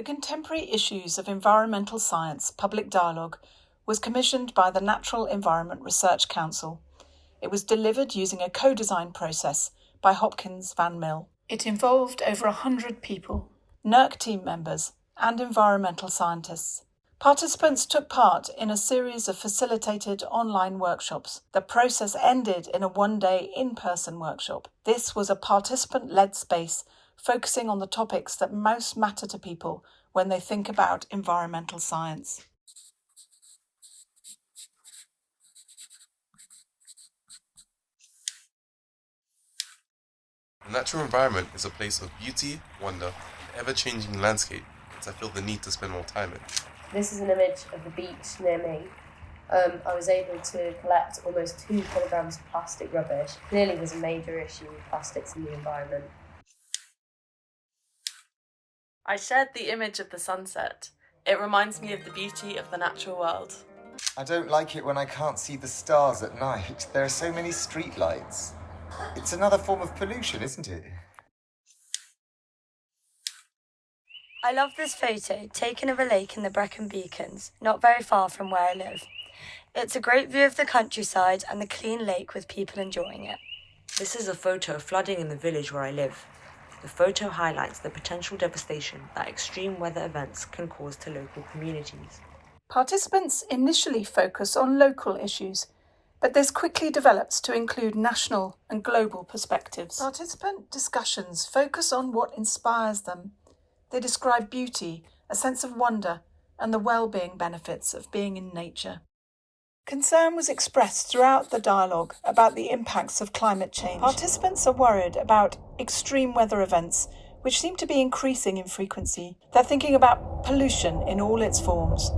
The Contemporary Issues of Environmental Science public dialogue was commissioned by the Natural Environment Research Council. It was delivered using a co-design process by Hopkins Van Mill. It involved over 100 people, NERC team members and environmental scientists. Participants took part in a series of facilitated online workshops. The process ended in a one-day in-person workshop. This was a participant-led space focusing on the topics that most matter to people when they think about environmental science. The natural environment is a place of beauty, wonder, and ever-changing landscape that I feel the need to spend more time in. This is an image of the beach near me. I was able to collect almost 2 kilograms of plastic rubbish. Clearly there's a major issue with plastics in the environment. I shared the image of the sunset. It reminds me of the beauty of the natural world. I don't like it when I can't see the stars at night. There are so many streetlights. It's another form of pollution, isn't it? I love this photo taken of a lake in the Brecon Beacons, not very far from where I live. It's a great view of the countryside and the clean lake with people enjoying it. This is a photo of flooding in the village where I live. The photo highlights the potential devastation that extreme weather events can cause to local communities. Participants initially focus on local issues, but this quickly develops to include national and global perspectives. Participant discussions focus on what inspires them. They describe beauty, a sense of wonder, and the well-being benefits of being in nature. Concern was expressed throughout the dialogue about the impacts of climate change. Participants are worried about extreme weather events, which seem to be increasing in frequency. They're thinking about pollution in all its forms,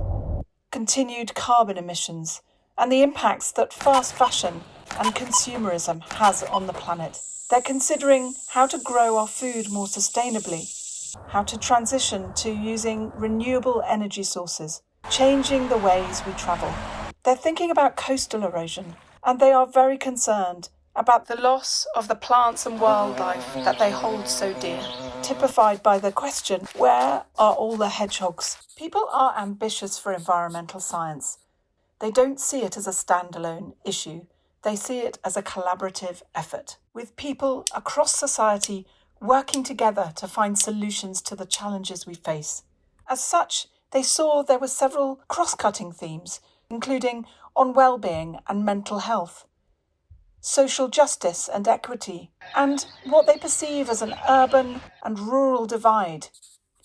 continued carbon emissions, and the impacts that fast fashion and consumerism has on the planet. They're considering how to grow our food more sustainably, how to transition to using renewable energy sources, changing the ways we travel. They're thinking about coastal erosion, and they are very concerned about the loss of the plants and wildlife that they hold so dear, typified by the question, where are all the hedgehogs? People are ambitious for environmental science. They don't see it as a standalone issue. They see it as a collaborative effort, with people across society working together to find solutions to the challenges we face. As such, they saw there were several cross-cutting themes, including on well-being and mental health, social justice and equity, and what they perceive as an urban and rural divide.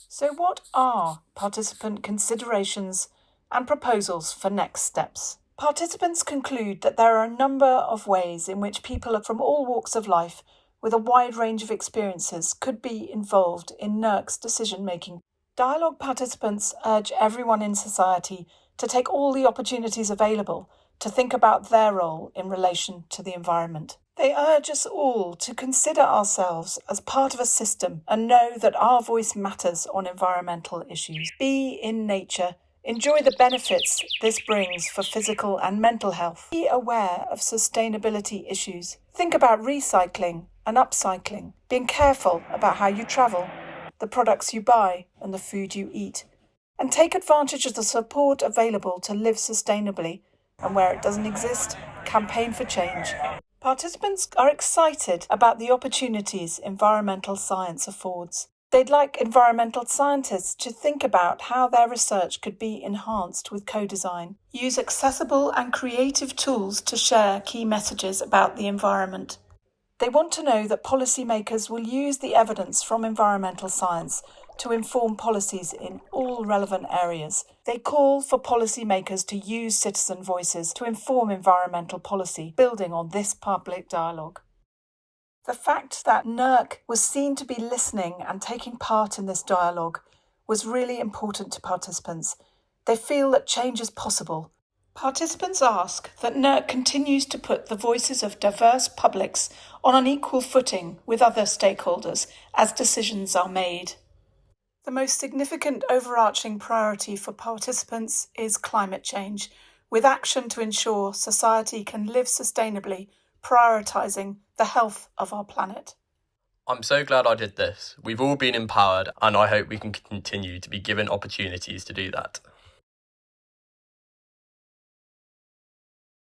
So what are participant considerations and proposals for next steps? Participants conclude that there are a number of ways in which people from all walks of life with a wide range of experiences could be involved in NERC's decision-making. Dialogue participants urge everyone in society to take all the opportunities available to think about their role in relation to the environment. They urge us all to consider ourselves as part of a system and know that our voice matters on environmental issues. Be in nature. Enjoy the benefits this brings for physical and mental health. Be aware of sustainability issues. Think about recycling and upcycling. Being careful about how you travel, the products you buy and the food you eat. And take advantage of the support available to live sustainably, and where it doesn't exist, campaign for change. Participants are excited about the opportunities environmental science affords. They'd like environmental scientists to think about how their research could be enhanced with co-design. Use accessible and creative tools to share key messages about the environment. They want to know that policymakers will use the evidence from environmental science to inform policies in all relevant areas. They call for policymakers to use citizen voices to inform environmental policy, building on this public dialogue. The fact that NERC was seen to be listening and taking part in this dialogue was really important to participants. They feel that change is possible. Participants ask that NERC continues to put the voices of diverse publics on an equal footing with other stakeholders as decisions are made. The most significant overarching priority for participants is climate change, with action to ensure society can live sustainably, prioritising the health of our planet. I'm so glad I did this. We've all been empowered, and I hope we can continue to be given opportunities to do that.